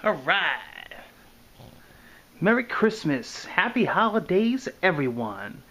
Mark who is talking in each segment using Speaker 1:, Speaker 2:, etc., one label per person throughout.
Speaker 1: Alright. Merry Christmas. Happy holidays, everyone.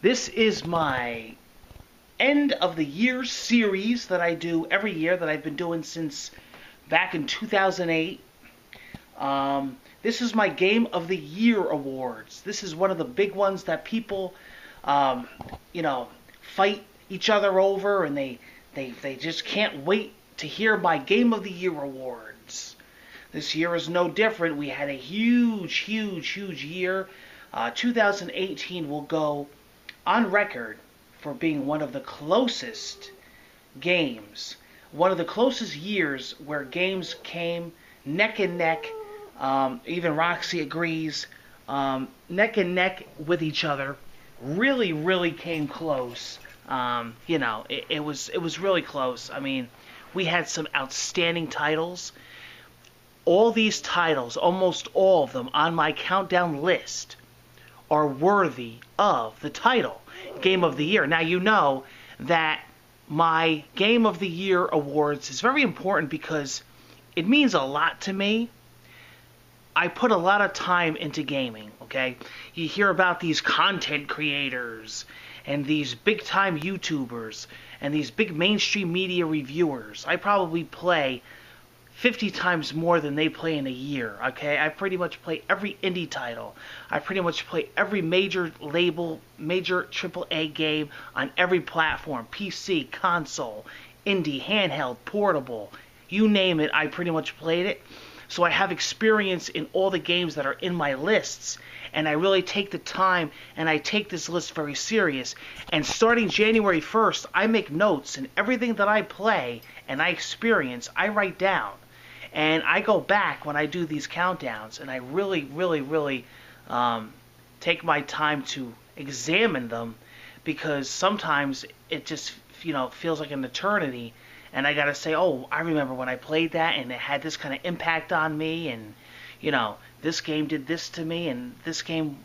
Speaker 1: This is my end of the year series that I do every year that I've been doing since back in 2008. This is my Game of the Year awards. This is one of the big ones that people, um, fight each other over, and they just can't wait to hear my Game of the Year awards. This year is no different. We had a huge year. 2018 will go on record for being one of the closest games, one of the closest years where games came neck and neck. Even Roxy agrees, neck and neck with each other. Really came close. It was really close. I mean, we had some outstanding titles. All these titles, almost all of them on my countdown list, are worthy of the title Game of the Year. Now, you know that my Game of the Year awards is very important because it means a lot to me. I put a lot of time into gaming, okay? You hear about these content creators and these big-time YouTubers and these big mainstream media reviewers. I probably play 50 times more than they play in a year, okay? I pretty much play every indie title. I pretty much play every major label, major AAA game on every platform. PC, console, indie, handheld, portable. You name it, I pretty much played it. So I have experience in all the games that are in my lists. And I really take the time, and I take this list very serious. And starting January 1st, I make notes, and everything that I play and I experience, I write down. And I go back when I do these countdowns, and I really take my time to examine them, because sometimes it just feels like an eternity, and I gotta say, oh, I remember when I played that, and it had this kind of impact on me, and this game did this to me, and this game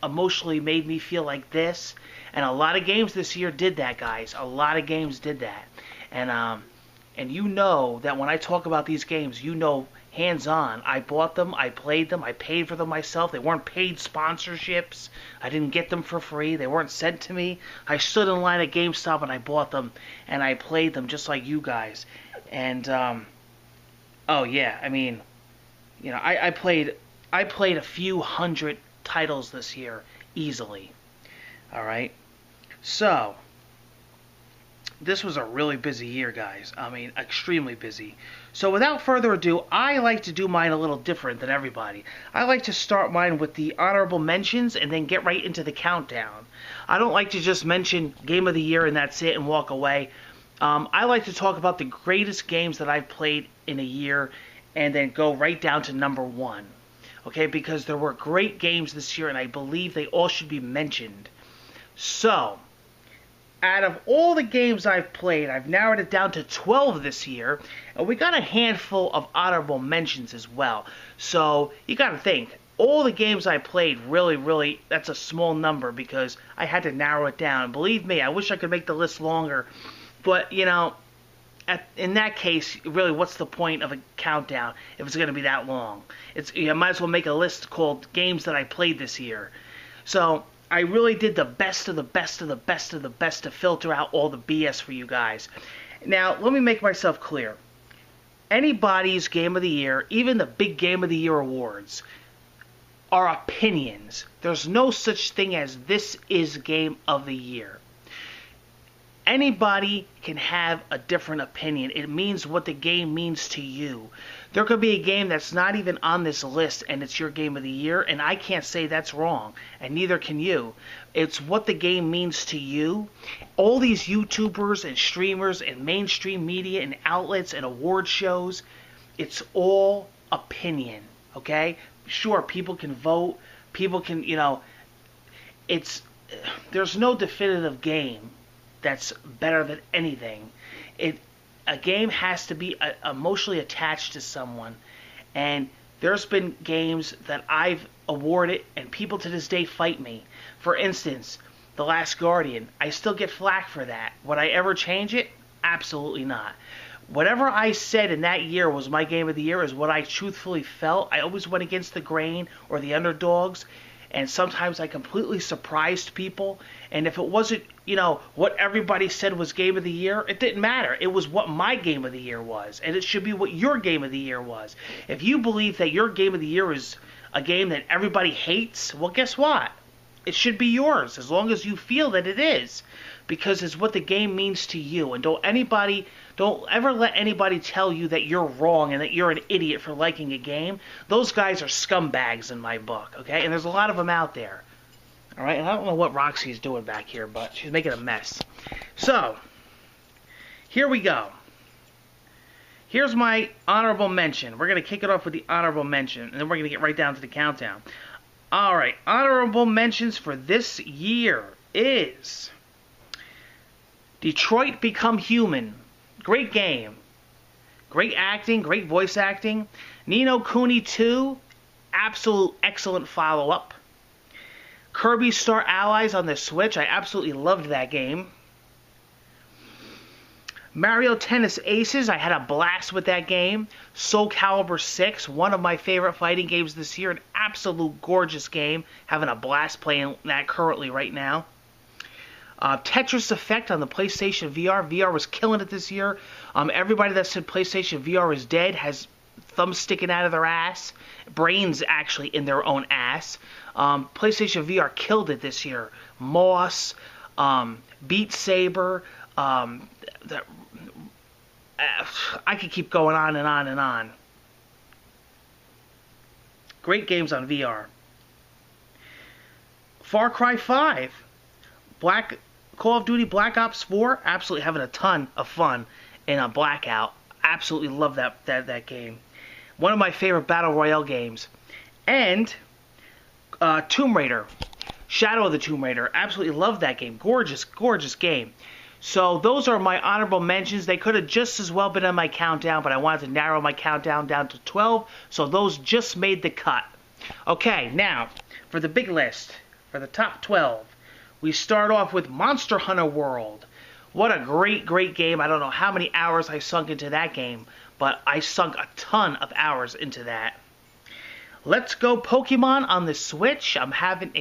Speaker 1: emotionally made me feel like this. And a lot of games this year did that, guys. A lot of games did that, and you know that when I talk about these games, hands-on. I bought them, I played them, I paid for them myself. They weren't paid sponsorships. I didn't get them for free. They weren't sent to me. I stood in line at GameStop and I bought them, and I played them just like you guys. And, oh yeah, I mean, I played a few hundred titles this year, easily. Alright? So, this was a really busy year, guys. I mean, extremely busy. So without further ado, I like to do mine a little different than everybody. I like to start mine with the honorable mentions and then get right into the countdown. I don't like to just mention Game of the Year and that's it and walk away. I like to talk about the greatest games that I've played in a year and then go right down to number one. Okay, because there were great games this year and I believe they all should be mentioned. So, out of all the games I've played, I've narrowed it down to 12 this year, and we got a handful of honorable mentions as well. So, you gotta think, all the games I played, really, that's a small number because I had to narrow it down. Believe me, I wish I could make the list longer, but, in that case, really, what's the point of a countdown if it's gonna be that long? I might as well make a list called Games That I Played This Year. So, I really did the best of the best of the best of the best to filter out all the BS for you guys. Now, let me make myself clear. Anybody's Game of the Year, even the big Game of the Year awards, are opinions. There's no such thing as this is Game of the Year. Anybody can have a different opinion. It means what the game means to you. There could be a game that's not even on this list and it's your Game of the Year, and I can't say that's wrong, and neither can you. It's what the game means to you. All these YouTubers and streamers and mainstream media and outlets and award shows, it's all opinion, okay? Sure, people can vote, people can, there's no definitive game that's better than anything. A game has to be emotionally attached to someone, and there's been games that I've awarded and people to this day fight me. For instance, The Last Guardian. I still get flack for that. Would I ever change it? Absolutely not. whatever I said in that year was my game of the year is what I truthfully felt. I always went against the grain or the underdogs, and sometimes I completely surprised people. And if it wasn't, what everybody said was game of the year, it didn't matter. It was what my game of the year was, and it should be what your game of the year was. If you believe that your game of the year is a game that everybody hates, well, guess what? It should be yours, as long as you feel that it is, because it's what the game means to you. And don't ever let anybody tell you that you're wrong and that you're an idiot for liking a game. Those guys are scumbags in my book, okay? And there's a lot of them out there. All right, and I don't know what Roxy's doing back here, but she's making a mess. So, here we go. Here's my honorable mention. We're going to kick it off with the honorable mention, and then we're going to get right down to the countdown. All right, honorable mentions for this year is Detroit Become Human. Great game. Great acting, great voice acting. Ni no Kuni 2, absolute excellent follow-up. Kirby Star Allies on the Switch, I absolutely loved that game. Mario Tennis Aces, I had a blast with that game. Soul Calibur 6, one of my favorite fighting games this year. An absolute gorgeous game. Having a blast playing that currently right now. Tetris Effect on the PlayStation VR. VR was killing it this year. Everybody that said PlayStation VR is dead has thumbs sticking out of their ass. Brains actually in their own ass. PlayStation VR killed it this year. Moss, Beat Saber, I could keep going on and on and on. Great games on VR. Far Cry 5. Call of Duty Black Ops 4. Absolutely having a ton of fun in a Blackout. Absolutely love that game. One of my favorite Battle Royale games. And Tomb Raider. Shadow of the Tomb Raider. Absolutely love that game. Gorgeous, gorgeous game. So those are my honorable mentions. They could have just as well been on my countdown, but I wanted to narrow my countdown down to 12, so those just made the cut. Okay, now, for the big list, for the top 12, we start off with Monster Hunter World. What a great, great game. I don't know how many hours I sunk into that game, but I sunk a ton of hours into that. Let's Go Pokemon on the Switch. I'm having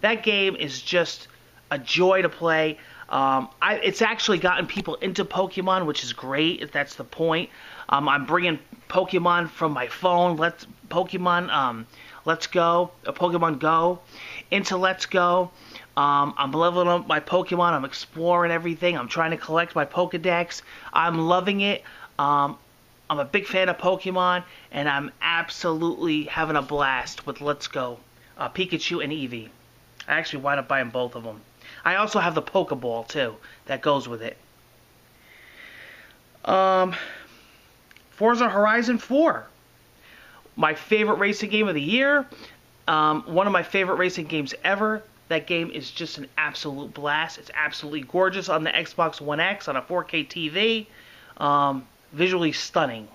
Speaker 1: that game is just a joy to play. It's actually gotten people into Pokemon, which is great, if that's the point. I'm bringing Pokemon from my phone, Pokemon Go, into Let's Go. I'm leveling up my Pokemon, I'm exploring everything, I'm trying to collect my Pokedex. I'm loving it. I'm a big fan of Pokemon, and I'm absolutely having a blast with Let's Go, Pikachu and Eevee. I actually wound up buying both of them. I also have the Pokeball, too, that goes with it. Forza Horizon 4. My favorite racing game of the year. One of my favorite racing games ever. That game is just an absolute blast. It's absolutely gorgeous on the Xbox One X on a 4K TV. Visually stunning.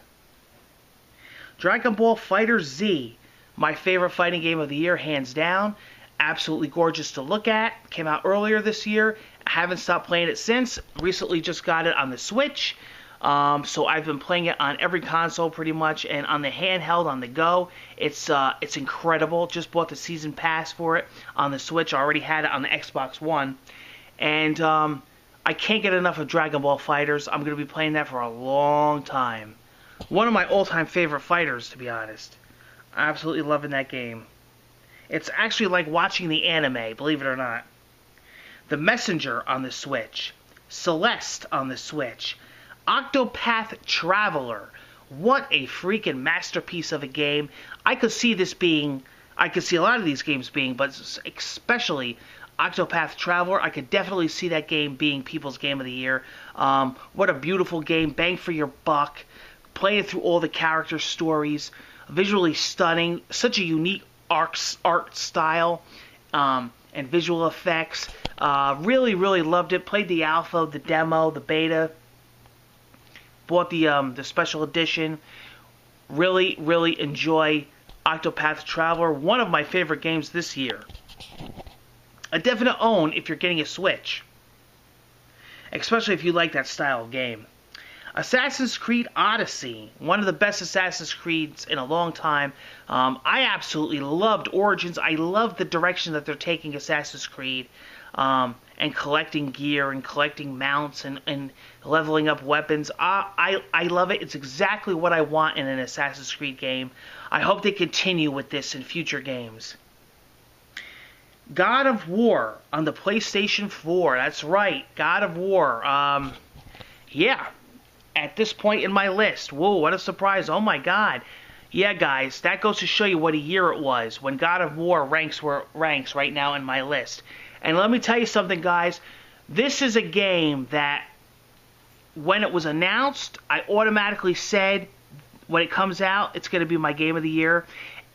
Speaker 1: Dragon Ball Fighter Z. My favorite fighting game of the year, hands down. Absolutely gorgeous to look at. Came out earlier this year. I haven't stopped playing it since. Recently just got it on the Switch. So I've been playing it on every console pretty much, and on the handheld, on the go. It's incredible. Just bought the season pass for it on the Switch. I already had it on the Xbox One. And I can't get enough of Dragon Ball Fighters. I'm going to be playing that for a long time. One of my all-time favorite fighters, to be honest. Absolutely loving that game. It's actually like watching the anime, believe it or not. The Messenger on the Switch. Celeste on the Switch. Octopath Traveler. What a freaking masterpiece of a game. I could see a lot of these games being, but especially Octopath Traveler, I could definitely see that game being people's game of the year. What a beautiful game. Bang for your buck. Playing through all the character stories. Visually stunning. Such a unique art style and visual effects. Really, really loved it. Played the alpha, the demo, the beta. Bought the special edition. Really, really enjoy Octopath Traveler. One of my favorite games this year. A definite own if you're getting a Switch. Especially if you like that style of game. Assassin's Creed Odyssey, one of the best Assassin's Creeds in a long time. I absolutely loved Origins. I love the direction that they're taking Assassin's Creed, and collecting gear and collecting mounts and leveling up weapons. I love it. It's exactly what I want in an Assassin's Creed game. I hope they continue with this in future games. God of War on the PlayStation 4. That's right, God of War. Yeah. At this point in my list. Whoa, what a surprise. Oh my god. Yeah, guys, that goes to show you what a year it was when God of War ranks where it ranks right now in my list. And let me tell you something, guys. This is a game that, when it was announced, I automatically said, when it comes out, it's going to be my game of the year.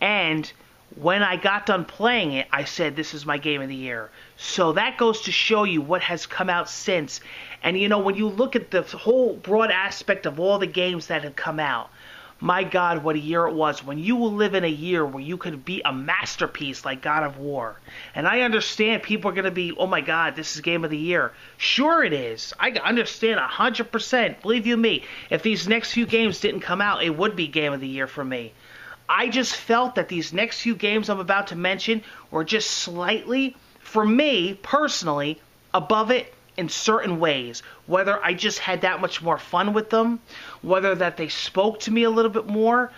Speaker 1: And when I got done playing it, I said, this is my game of the year. So that goes to show you what has come out since. And you know, when you look at the whole broad aspect of all the games that have come out, my God, what a year it was. When you will live in a year where you could be a masterpiece like God of War. And I understand people are going to be, oh my God, this is game of the year. Sure it is. I understand 100%. Believe you me, if these next few games didn't come out, it would be game of the year for me. I just felt that these next few games I'm about to mention were just slightly, for me personally, above it in certain ways. Whether I just had that much more fun with them, whether that they spoke to me a little bit more.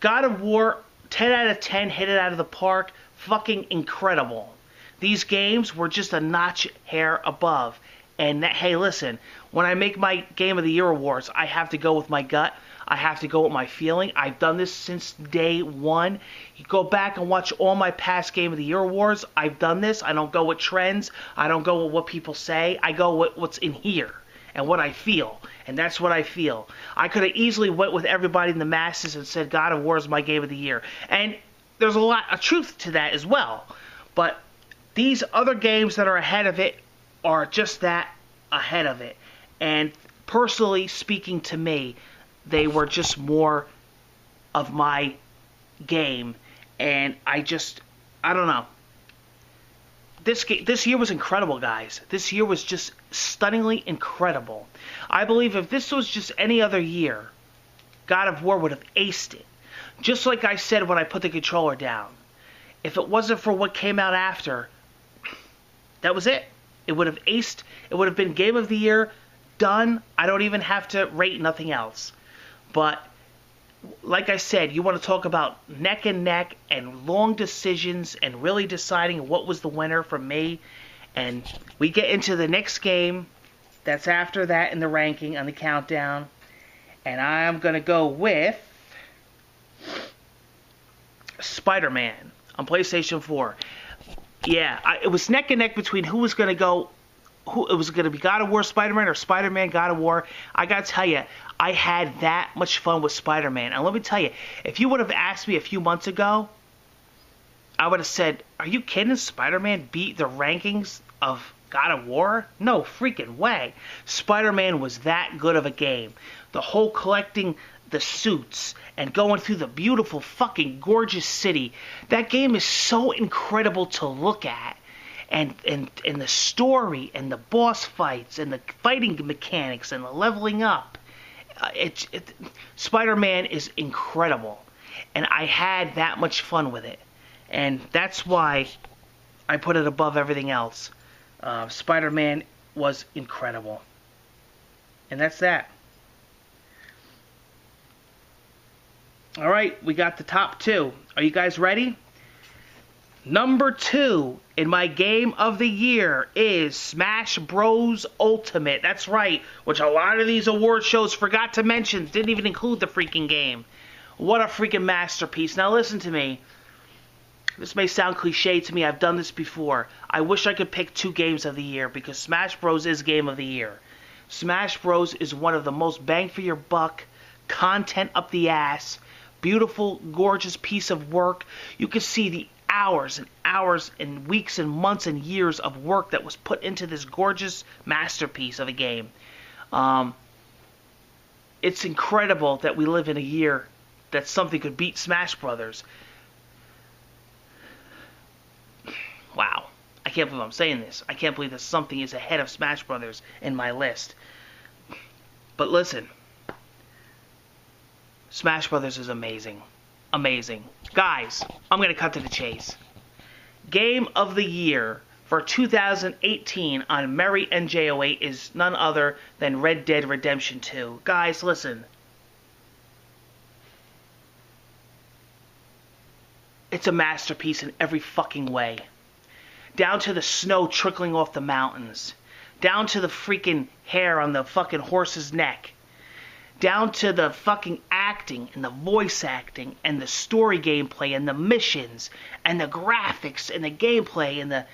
Speaker 1: God of War, 10 out of 10, hit it out of the park. Fucking incredible. These games were just a notch hair above. And that, hey, listen, when I make my Game of the Year awards, I have to go with my gut. I have to go with my feeling. I've done this since day one. You go back and watch all my past Game of the Year awards. I've done this. I don't go with trends. I don't go with what people say. I go with what's in here and what I feel. And that's what I feel. I could have easily went with everybody in the masses and said God of War is my Game of the Year. And there's a lot of truth to that as well. But these other games that are ahead of it are just that, ahead of it. And personally speaking to me, they were just more of my game. And I don't know. This year was incredible, guys. This year was just stunningly incredible. I believe if this was just any other year, God of War would have aced it. Just like I said when I put the controller down. If it wasn't for what came out after, that was it. It would have aced. It would have been Game of the Year, done. I don't even have to rate nothing else. But like I said, you want to talk about neck and neck and long decisions and really deciding what was the winner for me. And we get into the next game that's after that in the ranking on the countdown. And I'm going to go with Spider-Man on PlayStation 4. Yeah, it was neck and neck between who was going to go. It was going to be God of War, Spider-Man, or Spider-Man, God of War. I got to tell you, I had that much fun with Spider-Man. And let me tell you, if you would have asked me a few months ago, I would have said, are you kidding? Spider-Man beat the rankings of God of War? No freaking way. Spider-Man was that good of a game. The whole collecting the suits and going through the beautiful fucking gorgeous city. That game is so incredible to look at. And the story and the boss fights and the fighting mechanics and the leveling up. Spider-Man is incredible. And I had that much fun with it. And that's why I put it above everything else. Spider-Man was incredible. And that's that. Alright, we got the top two. Are you guys ready? Number 2 in my game of the year is Smash Bros. Ultimate. That's right, which a lot of these award shows forgot to mention. Didn't even include the freaking game. What a freaking masterpiece. Now listen to me. This may sound cliche to me. I've done this before. I wish I could pick 2 games of the year because Smash Bros. Is game of the year. Smash Bros. Is one of the most bang for your buck, content up the ass, beautiful, gorgeous piece of work. You can see the hours and hours and weeks and months and years of work that was put into this gorgeous masterpiece of a game. It's incredible that we live in a year that something could beat Smash Brothers. Wow. I can't believe I'm saying this. I can't believe that something is ahead of Smash Brothers in my list. But listen, Smash Brothers is amazing. Amazing. Guys, I'm going to cut to the chase. Game of the Year for 2018 on Merry NJ08 is none other than Red Dead Redemption 2. Guys, listen. It's a masterpiece in every fucking way. Down to the snow trickling off the mountains. Down to the freaking hair on the fucking horse's neck. Down to the fucking acting and the voice acting and the story gameplay and the missions and the graphics and the gameplay and the...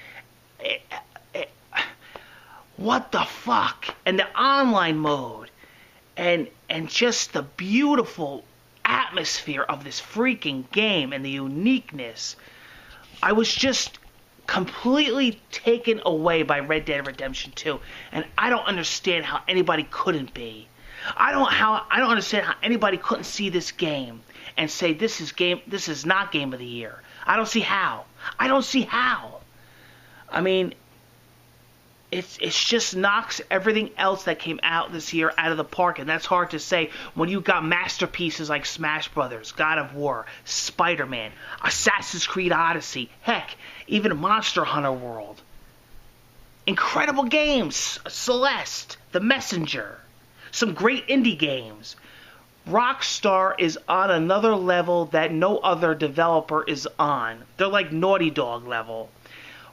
Speaker 1: what the fuck? And the online mode. And just the beautiful atmosphere of this freaking game and the uniqueness. I was just completely taken away by Red Dead Redemption 2, and I don't understand how anybody couldn't be. I don't understand how anybody couldn't see this game and say this is not Game of the Year. I don't see how. I mean, it's just knocks everything else that came out this year out of the park, and that's hard to say when you got masterpieces like Smash Brothers, God of War, Spider-Man, Assassin's Creed Odyssey, heck, even Monster Hunter World. Incredible games, Celeste, The Messenger, some great indie games. Rockstar is on another level that no other developer is on. They're like Naughty Dog level.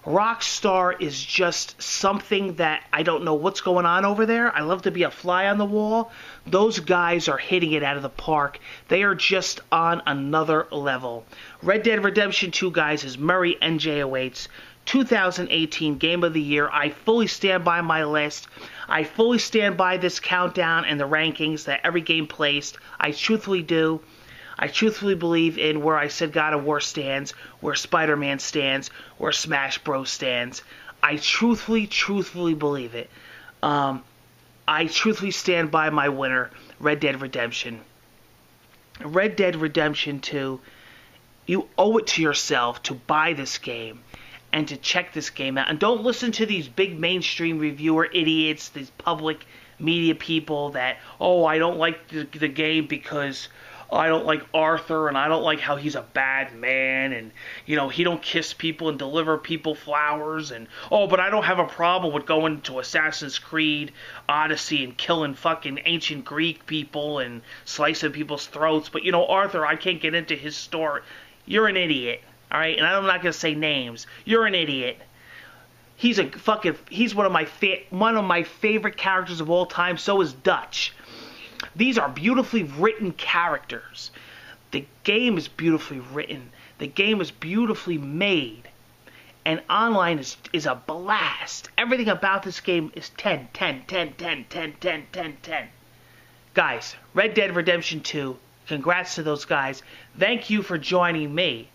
Speaker 1: Rockstar is just something that I don't know what's going on over there. I love to be a fly on the wall. Those guys are hitting it out of the park. They are just on another level. Red Dead Redemption 2, guys, is Murray NJ08's 2018 Game of the Year. I fully stand by my list. I fully stand by this countdown and the rankings that every game placed. I truthfully do. I truthfully believe in where I said God of War stands, where Spider-Man stands, where Smash Bros. Stands. I truthfully believe it. I truthfully stand by my winner, Red Dead Redemption. Red Dead Redemption 2, you owe it to yourself to buy this game and to check this game out. And don't listen to these big mainstream reviewer idiots, these public media people that, oh, I don't like the game because I don't like Arthur, and I don't like how he's a bad man, and, you know, he don't kiss people and deliver people flowers, and, oh, but I don't have a problem with going to Assassin's Creed Odyssey and killing fucking ancient Greek people and slicing people's throats, but, you know, Arthur, I can't get into his story. You're an idiot, all right? And I'm not going to say names. You're an idiot. He's one of my favorite characters of all time. So is Dutch. These are beautifully written characters. The game is beautifully written. The game is beautifully made. And online is a blast. Everything about this game is 10, 10, 10, 10, 10, 10, 10, 10. Guys, Red Dead Redemption 2, congrats to those guys. Thank you for joining me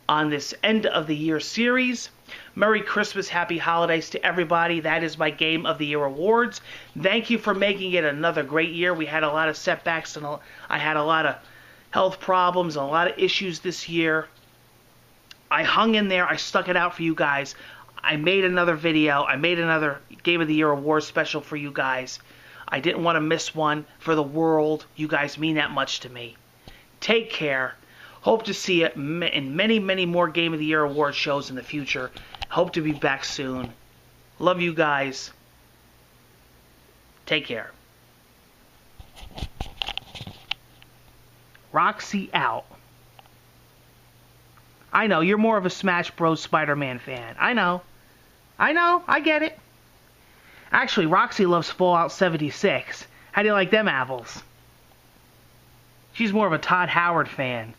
Speaker 1: on this end of the year series. Merry Christmas, Happy Holidays to everybody. That is my Game of the Year awards. Thank you for making it another great year. We had a lot of setbacks, and I had a lot of health problems and a lot of issues this year. I hung in there. I stuck it out for you guys. I made another video. I made another Game of the Year award special for you guys. I didn't want to miss one for the world. You guys mean that much to me. Take care. Hope to see you in many, many more Game of the Year award shows in the future. Hope to be back soon. Love you guys. Take care. Roxy out. I know, you're more of a Smash Bros. Spider-Man fan. I know, I get it. Actually, Roxy loves Fallout 76. How do you like them apples? She's more of a Todd Howard fan.